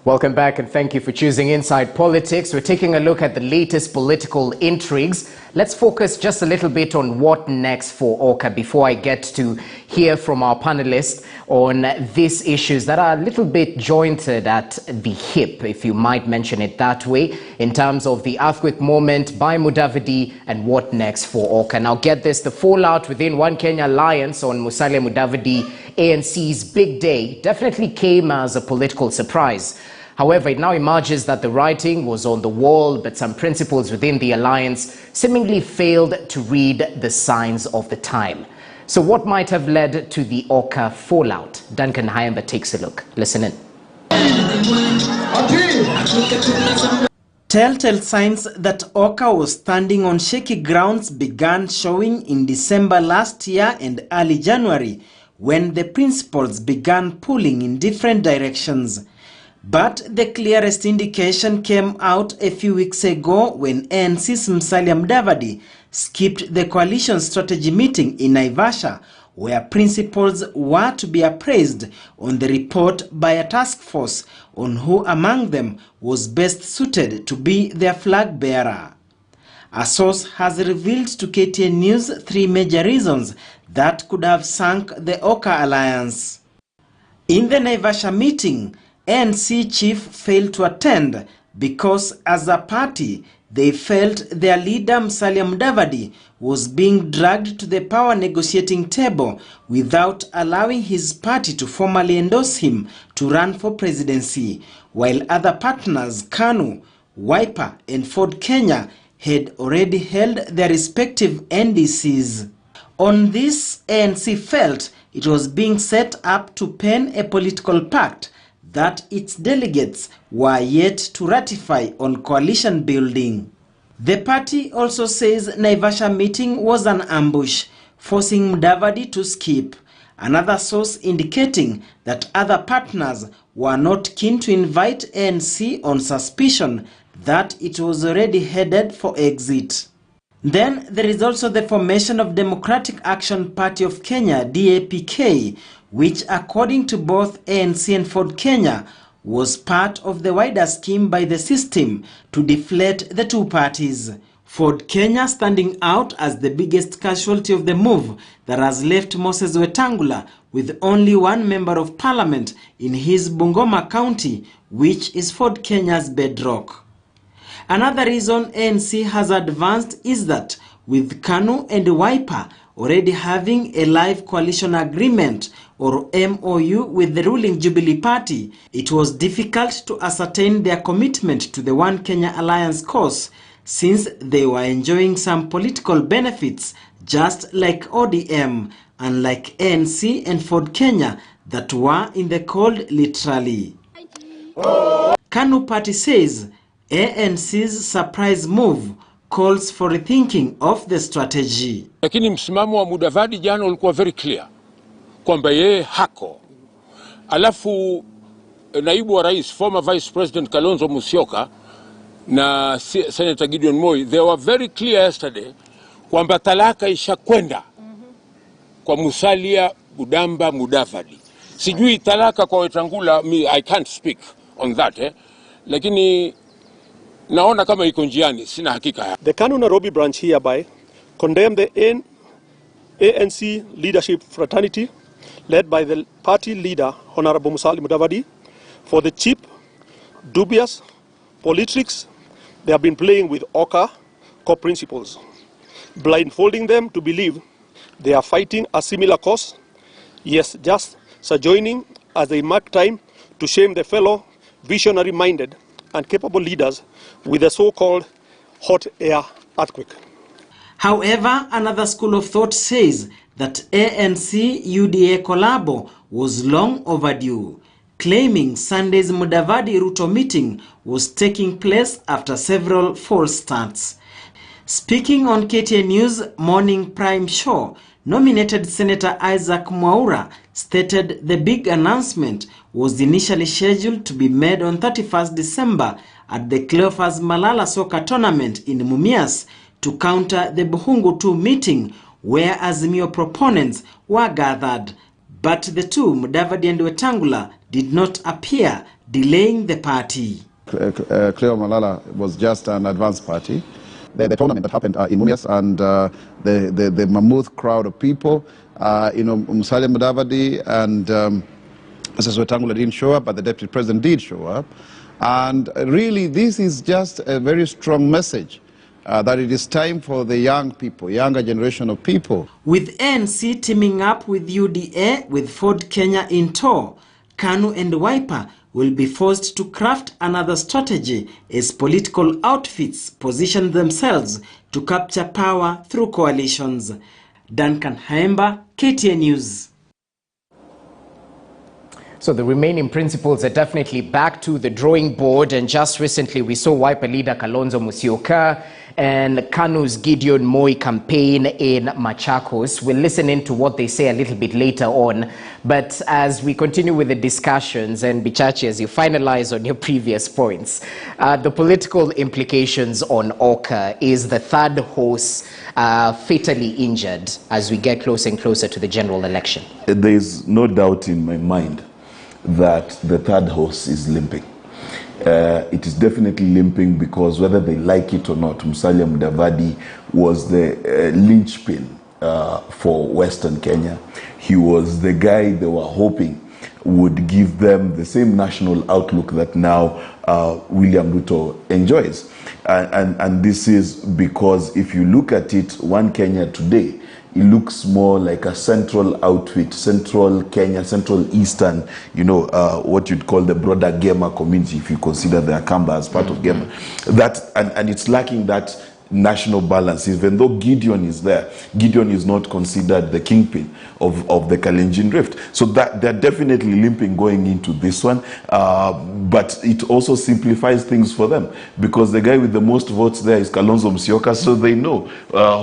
Welcome back and thank you for choosing Inside Politics. We're taking a look at the latest political intrigues. Let's focus just a little bit on what next for OKA before I get to hear from our panelists on these issues that are a little bit jointed at the hip, if you might mention it that way, in terms of the earthquake moment by Mudavadi and what next for OKA. Now get this, the fallout within One Kenya Alliance on Musalia Mudavadi ANC's big day definitely came as a political surprise. However, it now emerges that the writing was on the wall, but some principles within the alliance seemingly failed to read the signs of the time. So what might have led to the OKA fallout? Duncan Hayamba takes a look. Listen in. Telltale signs that OKA was standing on shaky grounds began showing in December last year and early January, when the principals began pulling in different directions. But the clearest indication came out a few weeks ago when ANC's Musalia Mudavadi skipped the coalition strategy meeting in Naivasha, where principals were to be appraised on the report by a task force on who among them was best suited to be their flag bearer. A source has revealed to KTN News 3 major reasons that could have sunk the OKA alliance. In the Naivasha meeting, ANC chief failed to attend because as a party, they felt their leader Musalia Mudavadi was being dragged to the power negotiating table without allowing his party to formally endorse him to run for presidency, while other partners, KANU, Wiper and Ford Kenya, had already held their respective NDCs. On this, ANC felt it was being set up to pen a political pact that its delegates were yet to ratify on coalition building. The party also says Naivasha meeting was an ambush, forcing Mudavadi to skip. Another source indicating that other partners were not keen to invite ANC on suspicion that it was already headed for exit. Then there is also the formation of Democratic Action Party of Kenya, DAPK, which according to both ANC and Ford Kenya was part of the wider scheme by the system to deflate the two parties. Ford Kenya standing out as the biggest casualty of the move that has left Moses Wetangula with only one member of parliament in his Bungoma county, which is Ford Kenya's bedrock. Another reason ANC has advanced is that with KANU and Wiper already having a live coalition agreement or MOU with the ruling Jubilee Party, it was difficult to ascertain their commitment to the One Kenya Alliance cause, since they were enjoying some political benefits just like ODM, unlike ANC and Ford Kenya that were in the cold literally. KANU Party says ANC's surprise move calls for rethinking of the strategy. Lakini msimamo wa Mudavadi jana ulikuwa very clear kwamba yeye hako. Alafu naibu wa rais, former vice president Kalonzo Musyoka na Senator Gideon Moi, they were very clear yesterday kwamba talaka ishakwenda kwa Musalia Mudavadi. Sijui talaka kwa Wetangula, I can't speak on that, lakini naona kama iko njiani, sina hakika. The KANU Nairobi branch hereby condemn the ANC leadership fraternity led by the party leader Honorable Musalia Mudavadi for the cheap, dubious politics they have been playing with OKA core principles, blindfolding them to believe they are fighting a similar cause, yes, just sojourning as they mark time to shame the fellow visionary-minded and capable leaders with the so-called hot air earthquake. However, another school of thought says that ANC-UDA collabo was long overdue, claiming Sunday's Mudavadi-Ruto meeting was taking place after several false starts. Speaking on KTN News Morning Prime Show, nominated Senator Isaac Mwaura stated the big announcement was initially scheduled to be made on 31st December at the Cleophas Malala Soccer Tournament in Mumias to counter the Buhungu 2 meeting where Azimio proponents were gathered. But the two, Mudavadi and Wetangula, did not appear, delaying the party. Cleo Malala was just an advanced party. The tournament that happened in Mumias, and the mammoth crowd of people, Musalia Mudavadi and Mrs. Wetangula didn't show up, but the deputy president did show up. And really, this is just a very strong message that it is time for the young people, younger generation of people. With ANC teaming up with UDA, with Ford Kenya in tow, KANU and Wiper will be forced to craft another strategy as political outfits position themselves to capture power through coalitions. Duncan Haemba, KTN News. So the remaining principals are definitely back to the drawing board, and just recently we saw Wiper leader Kalonzo Musyoka and KANU's Gideon Moi campaign in Machakos. We'll listen into what they say a little bit later on. But as we continue with the discussions, and Bichachi, as you finalize on your previous points, the political implications on OKA, is the third horse fatally injured as we get closer and closer to the general election? There is no doubt in my mind that the third horse is limping. It is definitely limping because whether they like it or not, Musalia Mudavadi was the linchpin for Western Kenya. He was the guy they were hoping would give them the same national outlook that now William Ruto enjoys. And this is because if you look at it, One Kenya today, it looks more like a central outfit, central Kenya, central eastern, what you'd call the broader Gema community, if you consider the Akamba as part of Gema. And it's lacking that national balance. Even though Gideon is there, Gideon is not considered the kingpin of the Kalenjin Rift. So that they're definitely limping going into this one. But it also simplifies things for them because the guy with the most votes there is Kalonzo Musyoka, so they know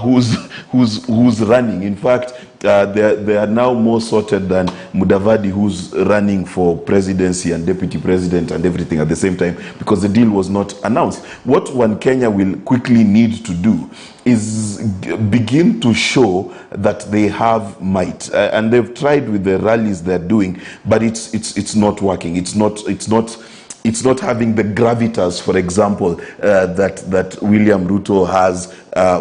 who's running. In fact, they are now more sorted than Mudavadi, who's running for presidency and deputy president and everything at the same time, because the deal was not announced. What One Kenya will quickly need to do is begin to show that they have might, and they've tried with the rallies they're doing, but it's not working. It's not having the gravitas, for example, that William Ruto has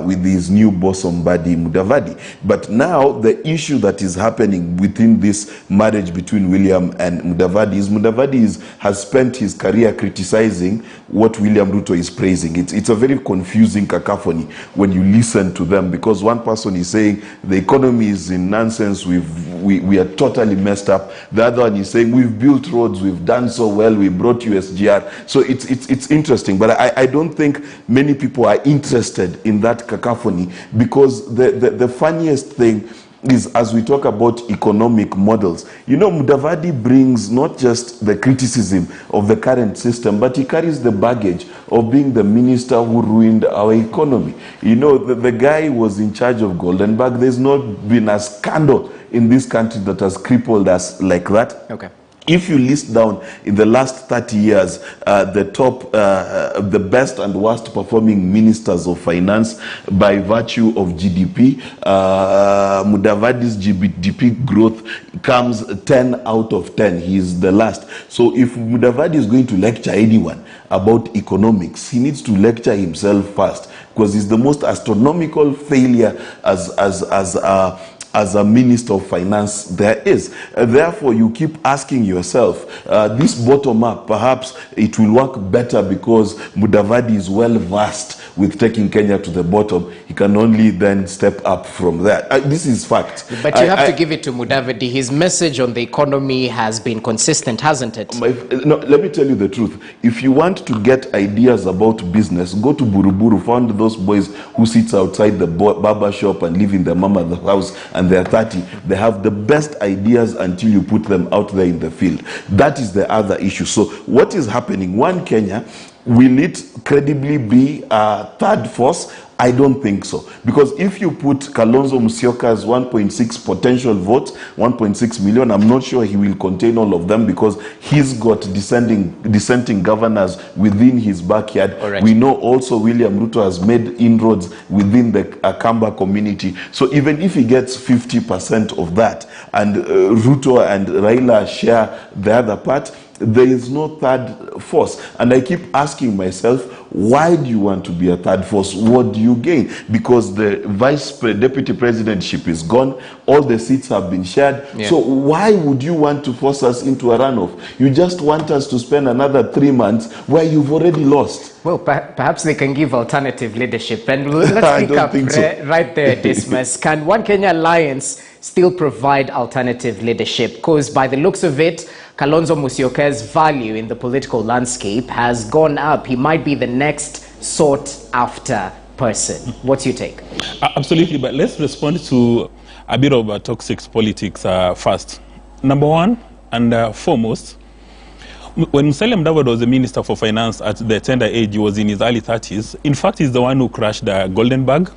with his new bosom buddy Mudavadi. But now the issue that is happening within this marriage between William and Mudavadi is Mudavadi has spent his career criticizing what William Ruto is praising. It's a very confusing cacophony when you listen to them, because one person is saying the economy is in nonsense, we are totally messed up. The other one is saying we've built roads, we've done so well, we brought USGR. So it's interesting, but I don't think many people are interested in that cacophony, because the funniest thing is, as we talk about economic models, Mudavadi brings not just the criticism of the current system, but he carries the baggage of being the minister who ruined our economy. The guy was in charge of Goldenberg. There's not been a scandal in this country that has crippled us like that. Okay. If you list down in the last 30 years, the best and worst performing ministers of finance by virtue of GDP, Mudavadi's GDP growth comes 10 out of 10. He's the last. So if Mudavadi is going to lecture anyone about economics, he needs to lecture himself first, because he's the most astronomical failure as a minister of finance there is. Therefore, you keep asking yourself, this bottom-up, perhaps it will work better because Mudavadi is well-versed with taking Kenya to the bottom. He can only then step up from there. This is fact. But you have to give it to Mudavadi. His message on the economy has been consistent, hasn't it? No, let me tell you the truth. If you want to get ideas about business, go to Buruburu, find those boys who sits outside the barber shop and live in the mama's house, and they're 30. They have the best ideas until you put them out there in the field. That is the other issue. So what is happening? One Kenya, will it credibly be a third force? I don't think so. Because if you put Kalonzo Musyoka's 1.6 potential votes, 1.6 million, I'm not sure he will contain all of them because he's got dissenting governors within his backyard. Right. We know also William Ruto has made inroads within the Akamba community. So even if he gets 50% of that and Ruto and Raila share the other part, there is no third force. And I keep asking myself, why do you want to be a third force? What do you gain? Because the deputy presidentship is gone. All the seats have been shared. Yeah. So why would you want to force us into a runoff? You just want us to spend another 3 months where you've already lost. Well, perhaps they can give alternative leadership. And let's pick up right there, Dismas. Can One Kenya Alliance still provide alternative leadership? Because by the looks of it, Kalonzo Musyoka's value in the political landscape has gone up. He might be the next sought-after person. What's your take? Absolutely, but let's respond to a bit of toxic politics first. Number one and foremost, when Musalia Mudavadi was the Minister for Finance at the tender age, he was in his early 30s. In fact, he's the one who crashed the Golden Bag.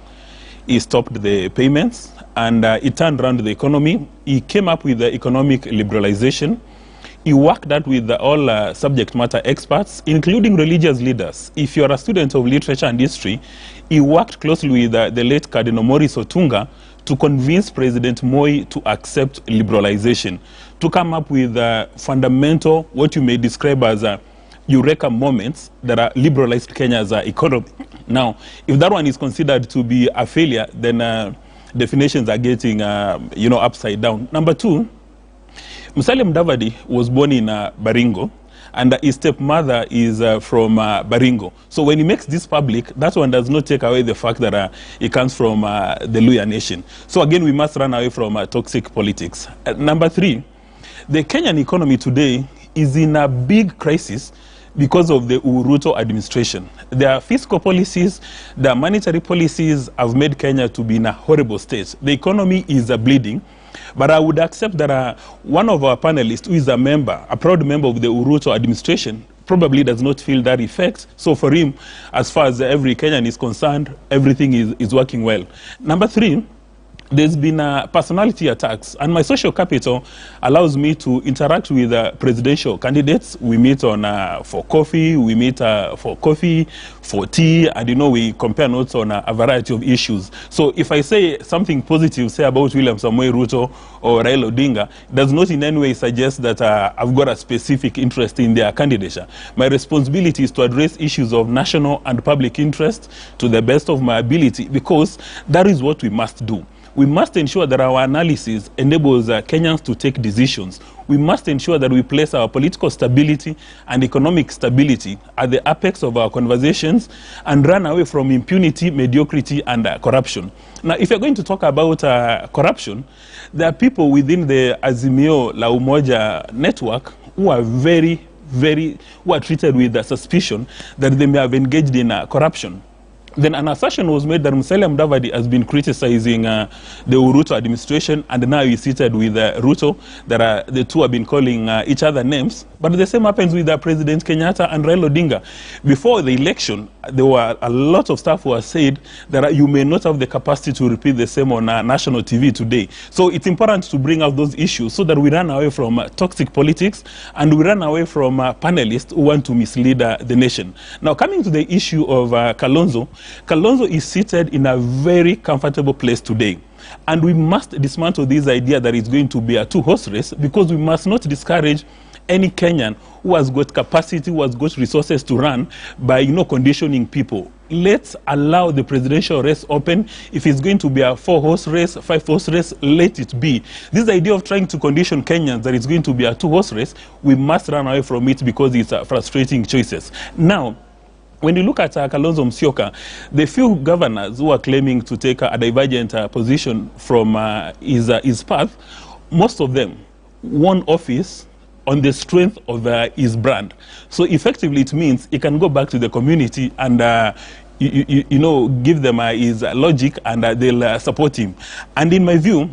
He stopped the payments, and he turned around the economy. He came up with the economic liberalization. He worked that with all subject matter experts, including religious leaders. If you're a student of literature and history, he worked closely with the late Cardinal Maurice Otunga to convince President Moi to accept liberalization, to come up with fundamental, what you may describe as eureka moments that are liberalized Kenya's economy. Now, if that one is considered to be a failure, then definitions are getting, upside down. Number two, Musalia Mudavadi was born in Baringo, and his stepmother is from Baringo. So when he makes this public, that one does not take away the fact that he comes from the Luhya nation. So again, we must run away from toxic politics. Number three, the Kenyan economy today is in a big crisis because of the Ruto administration. Their fiscal policies, their monetary policies have made Kenya to be in a horrible state. The economy is bleeding. But I would accept that one of our panelists, who is a proud member of the Ruto administration, probably does not feel that effect. So for him, as far as every Kenyan is concerned, everything is working well. Number three, there's been personality attacks, and my social capital allows me to interact with presidential candidates. We meet for coffee, we meet for coffee, for tea, and we compare notes on a variety of issues. So if I say something positive, say about William Samoei Ruto or Raila Odinga, does not in any way suggest that I've got a specific interest in their candidature. My responsibility is to address issues of national and public interest to the best of my ability, because that is what we must do. We must ensure that our analysis enables Kenyans to take decisions. We must ensure that we place our political stability and economic stability at the apex of our conversations and run away from impunity, mediocrity, and corruption. Now, if you're going to talk about corruption, there are people within the Azimio La Umoja network who are who are treated with suspicion that they may have engaged in corruption. Then an assertion was made that Musalia Mudavadi has been criticizing the Ruto administration, and now he's seated with Ruto. The two have been calling each other names. But the same happens with President Kenyatta and Raila Odinga. Before the election, there were a lot of staff who have said that you may not have the capacity to repeat the same on national TV today. So it's important to bring out those issues so that we run away from toxic politics and we run away from panelists who want to mislead the nation. Now, coming to the issue of Kalonzo, Kalonzo is seated in a very comfortable place today. And we must dismantle this idea that it's going to be a two-horse race, because we must not discourage any Kenyan who has got capacity, who has got resources to run by, conditioning people. Let's allow the presidential race open. If it's going to be a 4-horse race, 5-horse race, let it be. This idea of trying to condition Kenyans that it's going to be a 2-horse race, we must run away from it, because it's frustrating choices. Now, when you look at Kalonzo Musyoka, the few governors who are claiming to take a divergent position from his path, most of them won office on the strength of his brand. So effectively, it means he can go back to the community and give them his logic, and they'll support him. And in my view,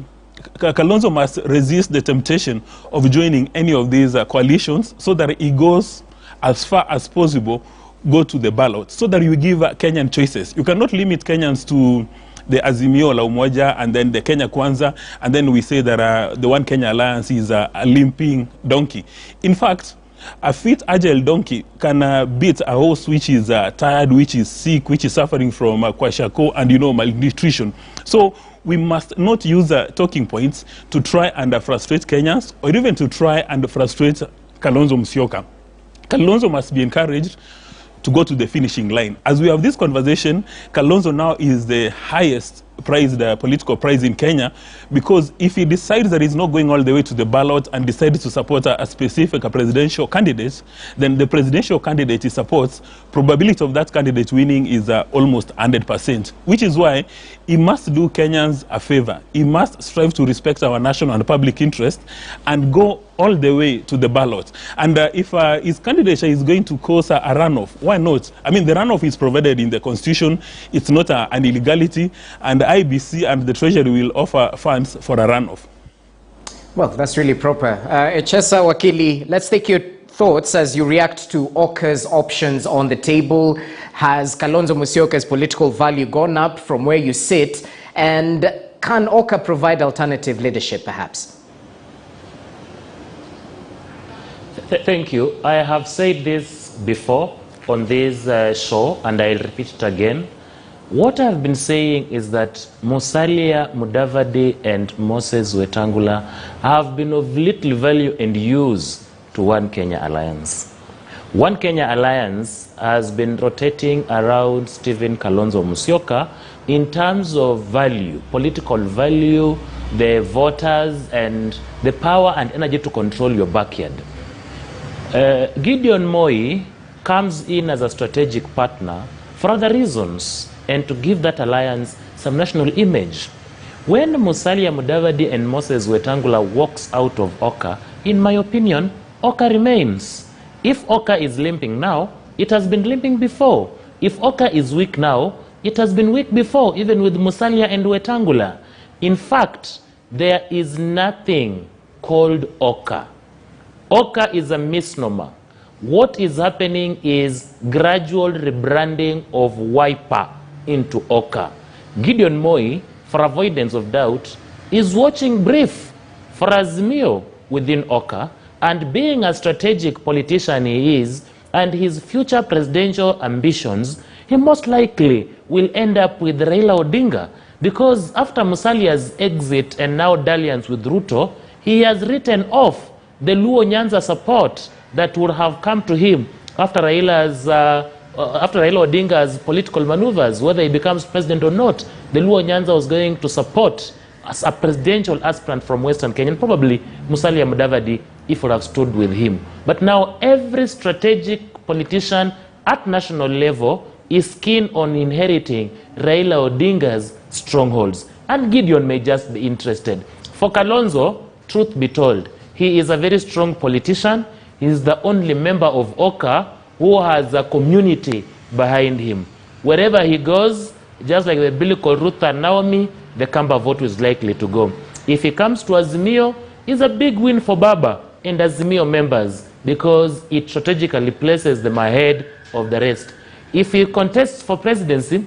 Kalonzo must resist the temptation of joining any of these coalitions, so that he goes as far as possible go to the ballot so that you give Kenyan choices. You cannot limit Kenyans to the Azimio la Umoja and then the Kenya Kwanza, and then we say that the One Kenya Alliance is a limping donkey. In fact, a fit, agile donkey can beat a horse which is tired, which is sick, which is suffering from kwashiorkor and, you know, malnutrition. So we must not use talking points to try and frustrate Kenyans, or even to try and frustrate Kalonzo Musyoka. Kalonzo must be encouraged to go to the finishing line. As we have this conversation, Kalonzo now is the highest prized political prize in Kenya, because if he decides that he's not going all the way to the ballot and decides to support a specific presidential candidate, then the presidential candidate he supports, probability of that candidate winning is almost 100%, which is why he must do Kenyans a favor. He must strive to respect our national and public interest and go all the way to the ballot. And if his candidature is going to cause a runoff, why not? I mean, the runoff is provided in the Constitution. It's not an illegality, and the IBC and the Treasury will offer funds for a runoff. Well, that's really proper. Echesa Wakili, let's take your thoughts as you react to OKA's options on the table. Has Kalonzo Musyoka's political value gone up from where you sit? And can OKA provide alternative leadership, perhaps? Thank you. I have said this before on this show, and I'll repeat it again. What I've been saying is that Musalia Mudavadi and Moses Wetangula have been of little value and use to One Kenya Alliance. One Kenya Alliance has been rotating around Stephen Kalonzo Musyoka in terms of value, political value, the voters, and the power and energy to control your backyard. Gideon Moi comes in as a strategic partner for other reasons and to give that alliance some national image. When Musalia Mudavadi and Moses Wetangula walks out of OKA, in my opinion, OKA remains. If OKA is limping now, it has been limping before. If OKA is weak now, it has been weak before, even with Musalia and Wetangula. In fact, there is nothing called OKA. OKA is a misnomer. What is happening is gradual rebranding of Wiper into OKA. Gideon Moi, for avoidance of doubt, is watching brief for Azimio within OKA, and being a strategic politician he is, and his future presidential ambitions, he most likely will end up with Raila Odinga, because after Musalia's exit and now dalliance with Ruto, he has written off the Luo Nyanza support that would have come to him after Raila Odinga's political maneuvers, whether he becomes president or not. The Luo Nyanza was going to support as a presidential aspirant from Western Kenya, and probably Musalia Mudavadi if would have stood with him. But now every strategic politician at national level is keen on inheriting Raila Odinga's strongholds, and Gideon may just be interested. For Kalonzo, truth be told, he is a very strong politician. He is the only member of OKA who has a community behind him. Wherever he goes, just like the biblical Ruth and Naomi, the Kamba vote is likely to go. If he comes to Azimio, it's a big win for Baba and Azimio members, because it strategically places them ahead of the rest. If he contests for presidency,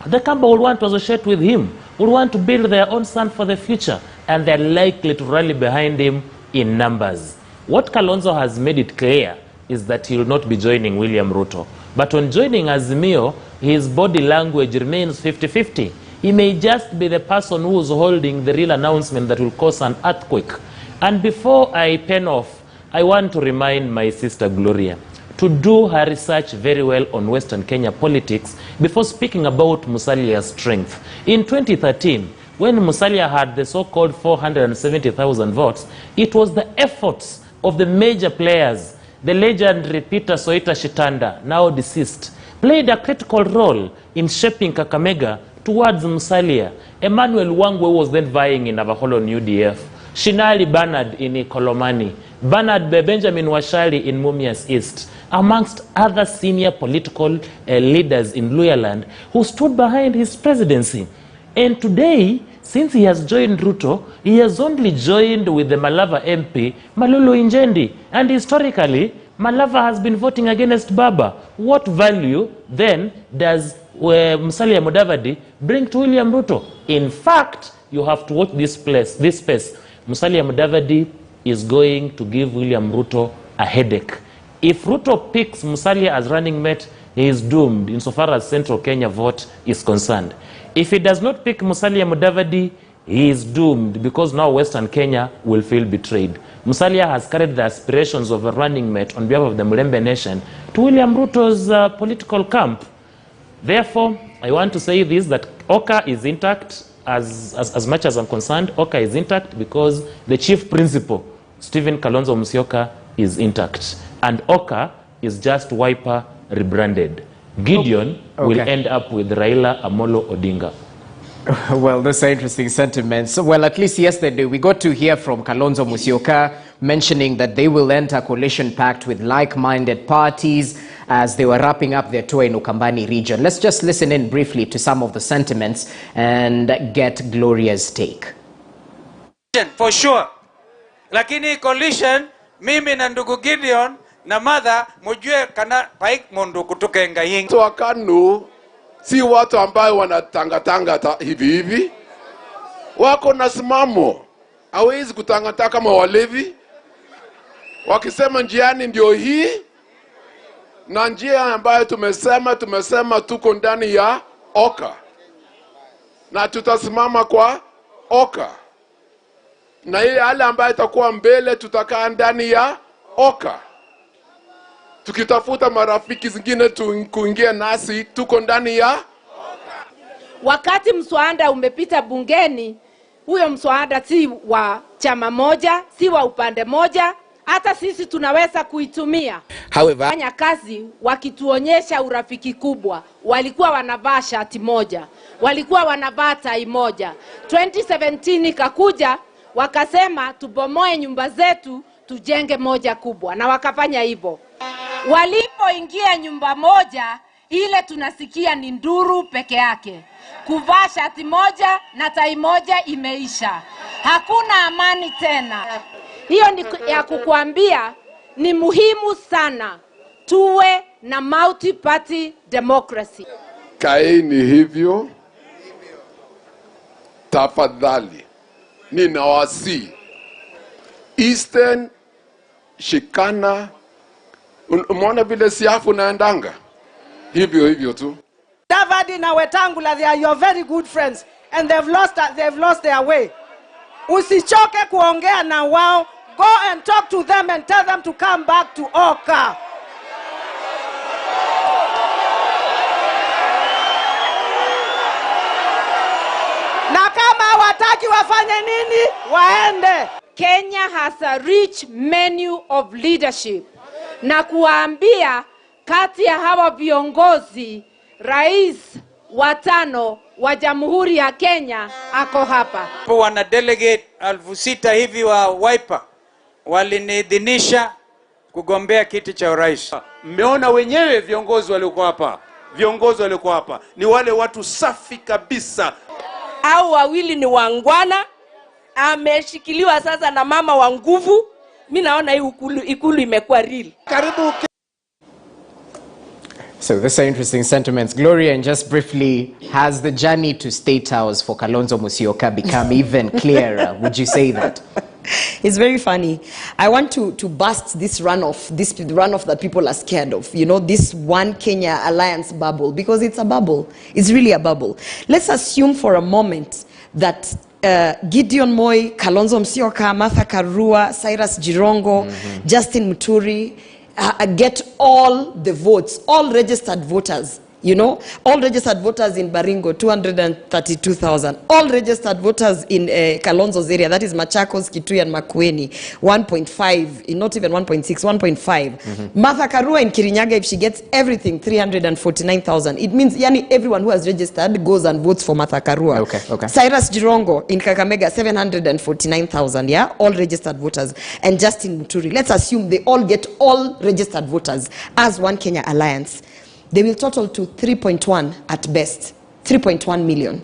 the Kamba will want to associate with him, will want to build their own son for the future, and they're likely to rally behind him in numbers. What Kalonzo has made it clear is that he will not be joining William Ruto. But on joining Azimio, his body language remains 50-50. He may just be the person who is holding the real announcement that will cause an earthquake. And before I pen off, I want to remind my sister Gloria to do her research very well on Western Kenya politics before speaking about Musalia's strength. In 2013, when Musalia had the so-called 470,000 votes, it was the efforts of the major players. The legendary Peter Soita Shitanda, now deceased, played a critical role in shaping Kakamega towards Musalia. Emmanuel Wangwe was then vying in Navakholo UDF. Shinali Bernard in Ikolomani. Bernard Benjamin Washali in Mumias East, amongst other senior political leaders in Luyaland who stood behind his presidency. And today, since he has joined Ruto, he has only joined with the Malava MP, Malulu Injendi. And historically, Malava has been voting against Baba. What value then does Musalia Mudavadi bring to William Ruto? In fact, you have to watch this space. Musalia Mudavadi is going to give William Ruto a headache. If Ruto picks Musalia as running mate, he is doomed insofar as Central Kenya vote is concerned. If he does not pick Musalia Mudavadi, he is doomed because now Western Kenya will feel betrayed. Musalia has carried the aspirations of a running mate on behalf of the Mulembe nation to William Ruto's political camp. Therefore, I want to say this, that OKA is intact. As much as I'm concerned, OKA is intact because the chief principal, Stephen Kalonzo Musyoka, is intact. And OKA is just Wiper rebranded. Gideon will end up with Raila Amolo Odinga. Well, those are interesting sentiments. Well, at least yesterday we got to hear from Kalonzo Musyoka mentioning that they will enter a coalition pact with like-minded parties as they were wrapping up their tour in Ukambani region. Let's just listen in briefly to some of the sentiments and get Gloria's take. For sure. Lakini coalition, mimi na ndugu Gideon na mother mujue kana paik mundu kutoka ngayingi. So akanu si watu ambao wanatangatanga hivi hivi. Wako na simamo. Hawezi kutangatanga kama walevi. Wakisema njiani ndio hii. Na njia ambayo tumesema tuko ndani ya OKA. Na tutasimama kwa OKA. Na ile hali ambayo itakuwa mbele tutakaa ndani ya OKA. Tukitafuta marafiki zingine kuingia nasi tuko ndani ya OKA. Wakati mswada umepita bungeni, huyo mswada si wa chama moja, si wa upande moja, hata sisi tunaweza kuitumia. However, fanya kazi wakituonyesha urafiki kubwa. Walikuwa wanavaa shati moja, walikuwa wanavaa tai moja. 2017 ikakuja wakasema tubomoe nyumba zetu tujenge moja kubwa, na wakafanya hivyo. Walipoingia nyumba moja, ile tunasikia ni nduru peke yake. Kuvaa shati moja na tai moja imeisha. Hakuna amani tena. Hiyo ni ya kukuambia ni muhimu sana tuwe na multi-party democracy. Kaeni hivyo. Tafadhali. Ninawasi. Eastern shikana. Umeona vile siafu naendanga? Hivyo tu. Mudavadi na Wetangula, they are your very good friends and they've lost their way. Usichoke kuongea na wao. Go and talk to them and tell them to come back to OKA. Na kama hawataki wafanye nini? Waende. Kenya has a rich menu of leadership. Na kuambia kati ya hawa viongozi, rais watano wa Jamhuri ya Kenya ako hapa. Wana delegate 6,000 hivi wa Wiper waliniidhinisha kugombea kiti cha urais. Mmeona wenyewe viongozi waliokuwa hapa. Ni wale watu safi kabisa. Au wawili ni wangwana, ameshikiliwa sasa na mama wa nguvu. Mimi naona hii ikulu imekuwa real. Karibu. So these are interesting sentiments. Gloria, and just briefly, has the journey to State House for Kalonzo Musyoka become even clearer? Would you say that? It's very funny. I want to bust this runoff that people are scared of. You know, this One Kenya Alliance bubble, because it's a bubble. It's really a bubble. Let's assume for a moment that Gideon Moi, Kalonzo Musyoka, Martha Karua, Cyrus Jirongo, Justin Muturi get all the votes, all registered voters. You know, all registered voters in Baringo, 232,000. All registered voters in Kalonzo's area, that is Machakos, Kitui, and Makueni, 1.5, not even 1.6, 1.5. Martha Karua in Kirinyaga, if she gets everything, 349,000. It means yani everyone who has registered goes and votes for Martha Karua. Okay. Cyrus Jirongo in Kakamega, 749,000, yeah? All registered voters. And Justin Muturi, let's assume they all get all registered voters as One Kenya Alliance. They will total to 3.1 at best, 3.1 million.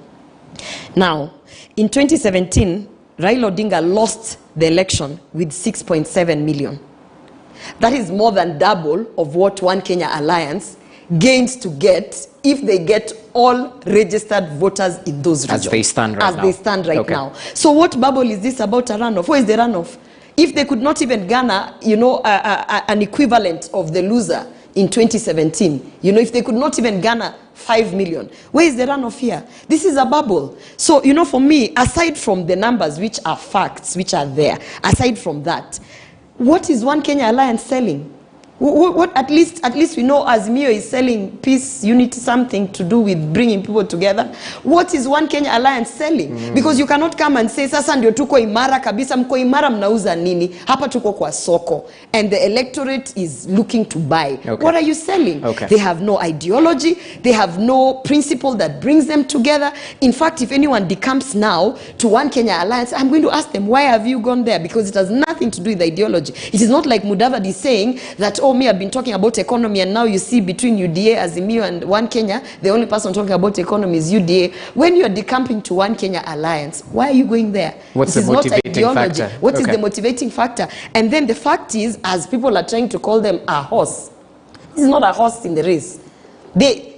Now, in 2017, Raila Odinga lost the election with 6.7 million. That is more than double of what One Kenya Alliance gains to get if they get all registered voters in those regions. As they stand right now. As they stand right now. So what bubble is this about a runoff? Where is the runoff? If they could not even garner, you know, an equivalent of the loser in 2017, you know, if they could not even garner 5 million, where is the runoff here? This is a bubble. So, you know, for me, aside from the numbers, which are facts, which are there, aside from that, what is One Kenya Alliance selling? What at least we know Azimio is selling peace, unity, something to do with bringing people together. What is One Kenya Alliance selling? Because you cannot come and say sasa ndio tuko imara kabisa, mko imara mnauza nini? Hapa tuko kwa soko and the electorate is looking to buy. What are you selling? They have no ideology, they have no principle that brings them together. In fact, if anyone decamps now to One Kenya Alliance, I'm going to ask them, why have you gone there? Because it has nothing to do with ideology. It is not like Mudavadi saying that, oh, me, I've been talking about economy, and now you see between UDA, Azimio, and One Kenya, the only person talking about economy is UDA. When you're decamping to One Kenya Alliance, why are you going there? What's the motivating factor? What is the motivating factor? And then the fact is, as people are trying to call them a horse, this is not a horse in the race.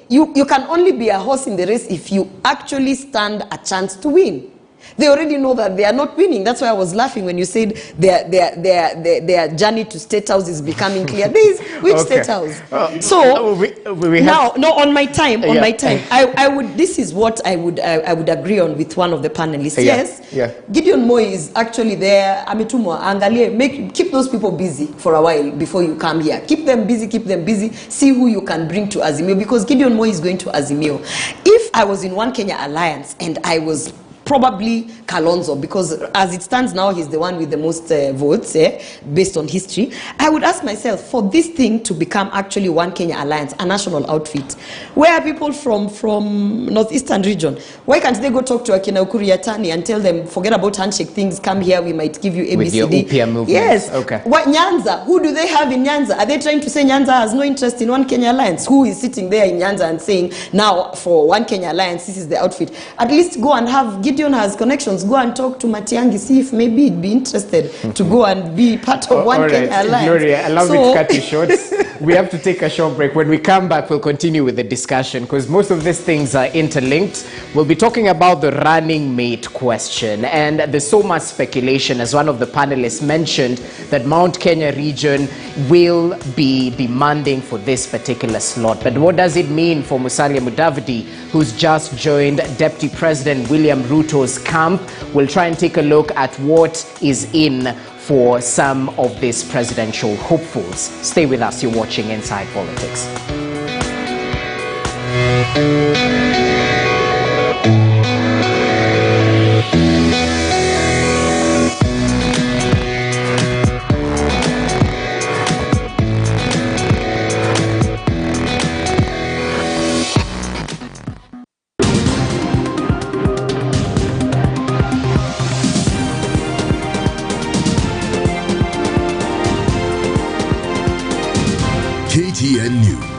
You can only be a horse in the race if you actually stand a chance to win. They already know that they are not winning. That's why I was laughing when you said their journey to State House is becoming clear. Which State House? So now, on my time, I would. This is what I would agree on with one of the panelists. Yes, Gideon Moi is actually there. Ametumwa, angalie, keep those people busy for a while before you come here. Keep them busy. See who you can bring to Azimio, because Gideon Moi is going to Azimio. If I was in One Kenya Alliance and I was probably Kalonzo, because as it stands now, he's the one with the most votes, based on history. I would ask myself, for this thing to become actually One Kenya Alliance, a national outfit, where are people from Northeastern region? Why can't they go talk to Akina Ukuri Yatani and tell them, forget about handshake things, come here, we might give you ABCD. With your UPIA movement. Yes. What Nyanza? Who do they have in Nyanza? Are they trying to say Nyanza has no interest in One Kenya Alliance? Who is sitting there in Nyanza and saying, now for One Kenya Alliance, this is the outfit? At least go and have, Gideon has connections, go and talk to Matiang'i, see if maybe he'd be interested to go and be part of One Kenya Alliance. Gloria, allow me to cut you short. We have to take a short break. When we come back, we'll continue with the discussion, because most of these things are interlinked. We'll be talking about the running mate question, and there's so much speculation, as one of the panelists mentioned, that Mount Kenya region will be demanding for this particular slot. But what does it mean for Musalia Mudavadi, who's just joined Deputy President William Ruto's camp? We'll try and take a look at what is in for some of these presidential hopefuls. Stay with us. You're watching Inside Politics. KTN News.